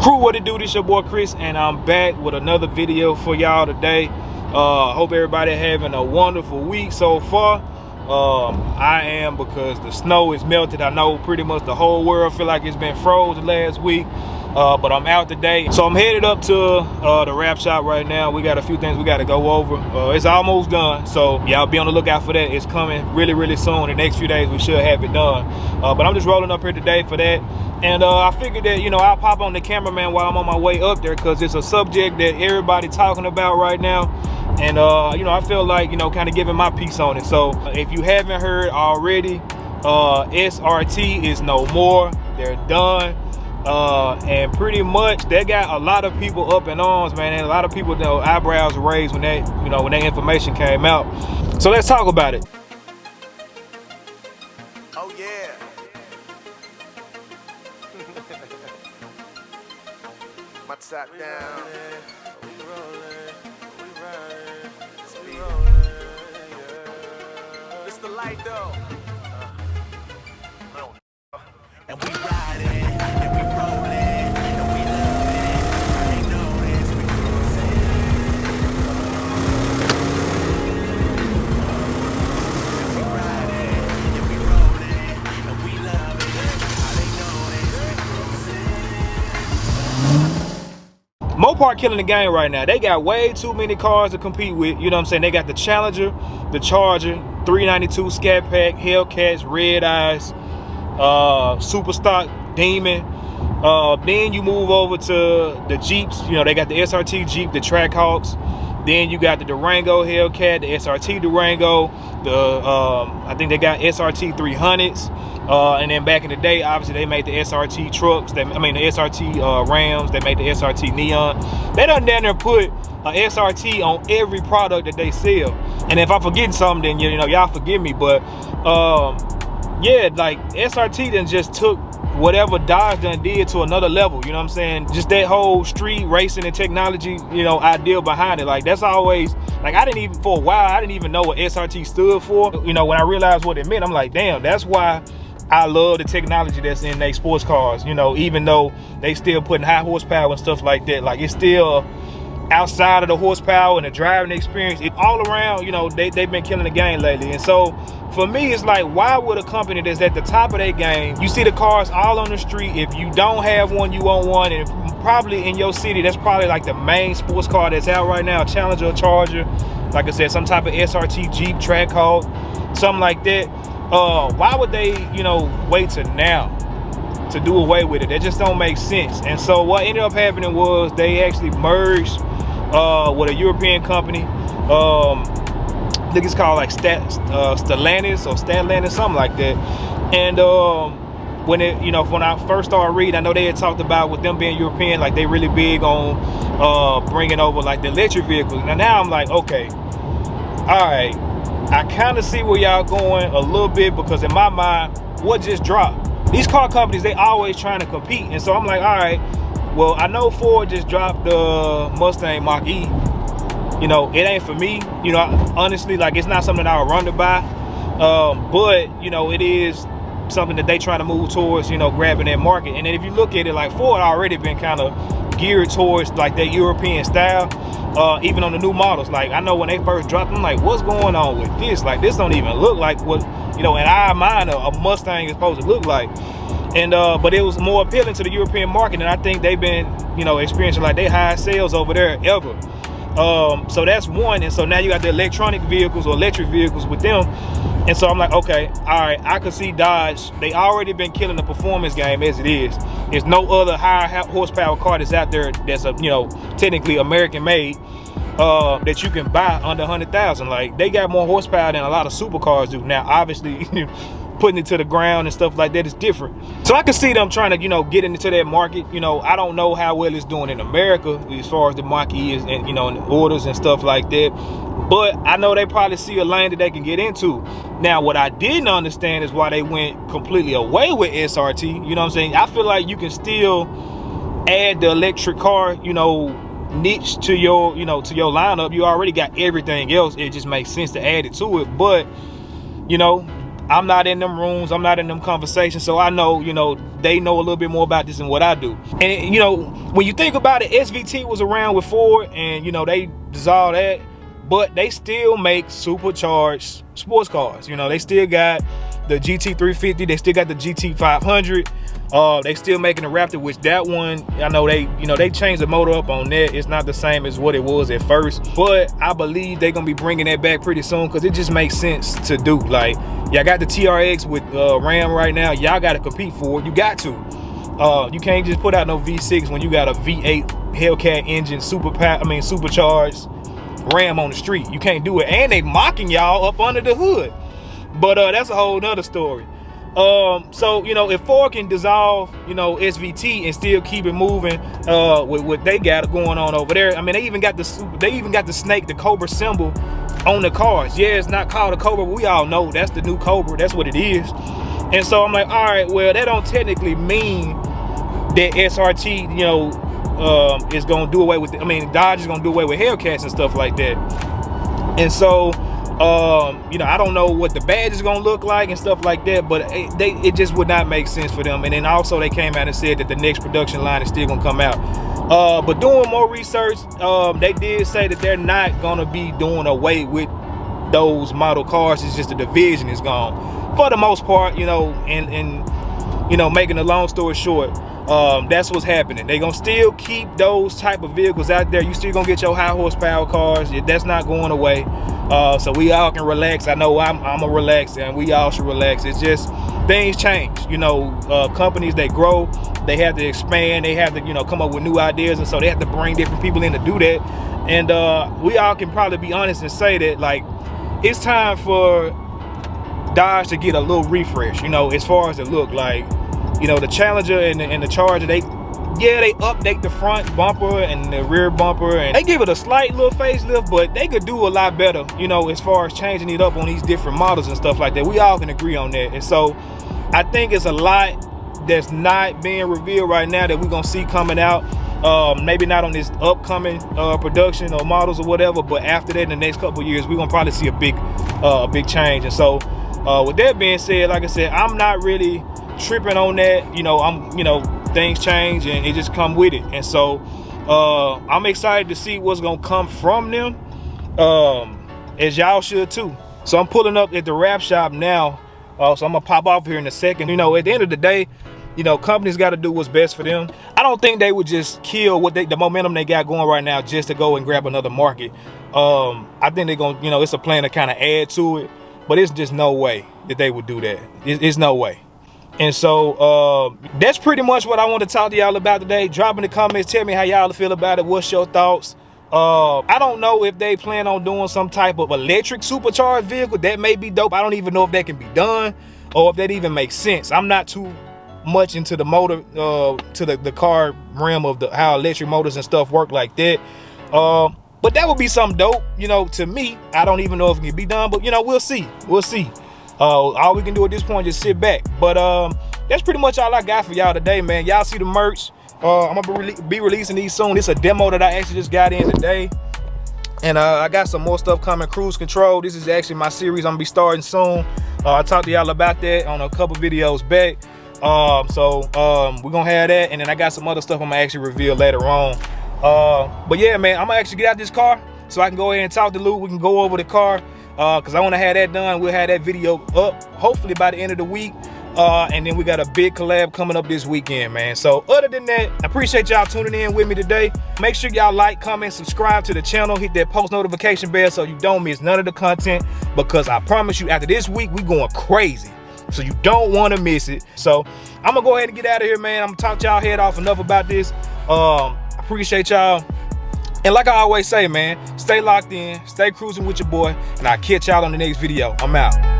Crew, what it do? This your boy Chris, and I'm back with another video for y'all today. Hope everybody having a wonderful week so far. I am, because the snow is melted. I know pretty much the whole world feel like it's been frozen last week, but I'm out today. So I'm headed up to the wrap shop right now. We got a few things we got to go over. It's almost done, so y'all be on the lookout for that. It's coming really soon. The next few days we should have it done. But I'm just rolling up here today for that. And I figured that, you know, I'll pop on the cameraman while I'm on my way up there, because it's a subject that everybody talking about right now. And, you know, I feel like, you know, kind of giving my piece on it. So if you haven't heard already, SRT is no more. They're done. And pretty much they got a lot of people up in arms, man. And a lot of people, you know, eyebrows raised when that, you know, when that information came out. So let's talk about it. Oh, yeah. My top down. We rolling, we riding, we rolling, yeah. It's the light though. And we riding, and we rolling, and we love it. They know this, we cruising. And we riding, and we rolling, and we love it. They know this, we cruising. MOPAR killing the game right now. They got way too many cars to compete with. You know what I'm saying? They got the Challenger, the Charger, 392 Scat Pack, Hellcats, Red Eyes, Super Stock, Demon. Then you move over to the Jeeps. You know, they got the SRT Jeep, the Trackhawks. Then you got the Durango Hellcat, the SRT Durango, I think they got SRT 300s. And then back in the day, obviously they made the SRT trucks. The SRT Rams. They made the SRT Neon. They done down there put a SRT on every product that they sell. And if I'm forgetting something, then you know, y'all forgive me. But yeah, like SRT then just took whatever Dodge done did to another level. You know what I'm saying? Just that whole street racing and technology, you know, ideal behind it. Like, that's always, like, for a while, I didn't even know what SRT stood for. You know, when I realized what it meant, I'm like, damn, that's why I love the technology that's in their sports cars. You know, even though they still putting high horsepower and stuff like that, like, it's still outside of the horsepower and the driving experience. It all around, you know, they've been killing the game lately. And so for me, it's like, why would a company that's at the top of their game, you see the cars all on the street, if you don't have one, you want one, and probably in your city, that's probably like the main sports car that's out right now, a Challenger, a Charger, like I said, some type of SRT Jeep, Trackhawk, something like that. Why would they, you know, wait to now to do away with it? That just don't make sense. And so what ended up happening was they actually merged with a European company. I think it's called like Stellantis or Stellantis, something like that. And when I first started reading, I know they had talked about, with them being European, like they really big on bringing over like the electric vehicles. Now I'm like, okay, all right, I kind of see where y'all going a little bit, because in my mind, what just dropped? These car companies, they always trying to compete. And so I'm like, all right, well, I know Ford just dropped the Mustang Mach-E. You know, it ain't for me. You know, honestly, like, it's not something I would run to buy. But, you know, it is something that they trying to move towards, you know, grabbing that market. And then if you look at it, like, Ford already been kind of geared towards, like, that European style, even on the new models. Like, I know when they first dropped, I'm like, what's going on with this? Like, this don't even look like what, you know, in our mind, a Mustang is supposed to look like. And but it was more appealing to the European market, and I think they've been, you know, experiencing like their highest sales over there ever. So that's one. And so now you got the electronic vehicles or electric vehicles with them. And so I'm like, okay, all right, I could see Dodge. They already been killing the performance game as it is. There's no other higher horsepower car that's out there that's you know, technically American made, that you can buy under 100,000. Like, they got more horsepower than a lot of supercars do. Now, obviously, putting it to the ground and stuff like that is different. So I can see them trying to, you know, get into that market. You know, I don't know how well it's doing in America as far as the Mach-E is, and, you know, and the orders and stuff like that. But I know they probably see a lane that they can get into. Now, what I didn't understand is why they went completely away with SRT. You know what I'm saying? I feel like you can still add the electric car, you know, niche to your, you know, to your lineup. You already got everything else. It just makes sense to add it to it. But, you know, I'm not in them rooms, I'm not in them conversations, so I know, you know, they know a little bit more about this than what I do. And, you know, when you think about it, SVT was around with Ford, and, you know, they dissolved that, but they still make supercharged sports cars. You know, they still got the GT350, they still got the GT500. They still making the Raptor, which that one, I know they changed the motor up on that. It's not the same as what it was at first, but I believe they're gonna be bringing that back pretty soon because it just makes sense to do. Like, y'all got the TRX with Ram right now. Y'all got to compete for it. You got to. You can't just put out no V6 when you got a V8 Hellcat engine, supercharged Ram on the street. You can't do it, and they mocking y'all up under the hood. But that's a whole nother story. So, you know, if Ford can dissolve, you know, SVT and still keep it moving with what they got going on over there. I mean, they even got the snake, the Cobra symbol on the cars. Yeah, it's not called a Cobra, but we all know that's the new Cobra. That's what it is. And so I'm like, all right, well, that don't technically mean that SRT, you know, is gonna do away with, Dodge is gonna do away with Hellcats and stuff like that. And so, you know, I don't know what the badge is gonna look like and stuff like that, but it just would not make sense for them. And then also they came out and said that the next production line is still gonna come out. But doing more research, they did say that they're not gonna be doing away with those model cars. It's just the division is gone for the most part, you know. And you know, making a long story short, that's what's happening. They're gonna still keep those type of vehicles out there. You still gonna get your high horsepower cars. That's not going away. So we all can relax. I know I'm a relax, and we all should relax. It's just things change. You know, companies, they grow, they have to expand, they have to, you know, come up with new ideas, and so they have to bring different people in to do that. And we all can probably be honest and say that, like, it's time for Dodge to get a little refresh, you know, as far as the look. Like, you know, the Challenger and the Charger, they update the front bumper and the rear bumper, and they give it a slight little facelift, but they could do a lot better, you know, as far as changing it up on these different models and stuff like that. We all can agree on that. And so I think it's a lot that's not being revealed right now that we're gonna see coming out. Maybe not on this upcoming production or models or whatever, but after that, in the next couple of years, we're gonna probably see a big change. And so with that being said, like I said, I'm not really tripping on that. You know, things change and it just come with it. And so I'm excited to see what's gonna come from them, as y'all should too. So I'm pulling up at the wrap shop now, so I'm gonna pop off here in a second. You know, at the end of the day, you know, companies got to do what's best for them. I don't think they would just kill the momentum they got going right now just to go and grab another market. I think they're gonna, you know, it's a plan to kind of add to it, but it's just no way that they would do that. It's no way. And so that's pretty much what I want to talk to y'all about today. Drop in the comments, tell me how y'all feel about it. What's your thoughts? I don't know if they plan on doing some type of electric supercharged vehicle. That may be dope. I don't even know if that can be done or if that even makes sense. I'm not too much into the motor, to the car realm of how electric motors and stuff work like that. But that would be something dope, you know, to me. I don't even know if it can be done, but, you know, we'll see. We'll see. All we can do at this point is just sit back. But that's pretty much all I got for y'all today, man. Y'all see the merch. I'm gonna be releasing these soon. It's a demo that I actually just got in today, and I got some more stuff coming. Cruise control. This is actually my series I'm gonna be starting soon. I talked to y'all about that on a couple videos back. So we're gonna have that, and then I got some other stuff I'm gonna actually reveal later on. But yeah, man, I'm gonna actually get out this car so I can go ahead and talk to Luke. We can go over the car, because I want to have that done. We'll have that video up hopefully by the end of the week. And then we got a big collab coming up this weekend, man. So other than that, I appreciate y'all tuning in with me today. Make sure y'all like, comment, subscribe to the channel, hit that post notification bell so you don't miss none of the content, because I promise you, after this week, we going crazy. So you don't want to miss it. So I'm gonna go ahead and get out of here, man. I'm gonna talk y'all head off enough about this. I appreciate y'all. And like I always say, man, stay locked in, stay cruising with your boy, and I'll catch y'all on the next video. I'm out.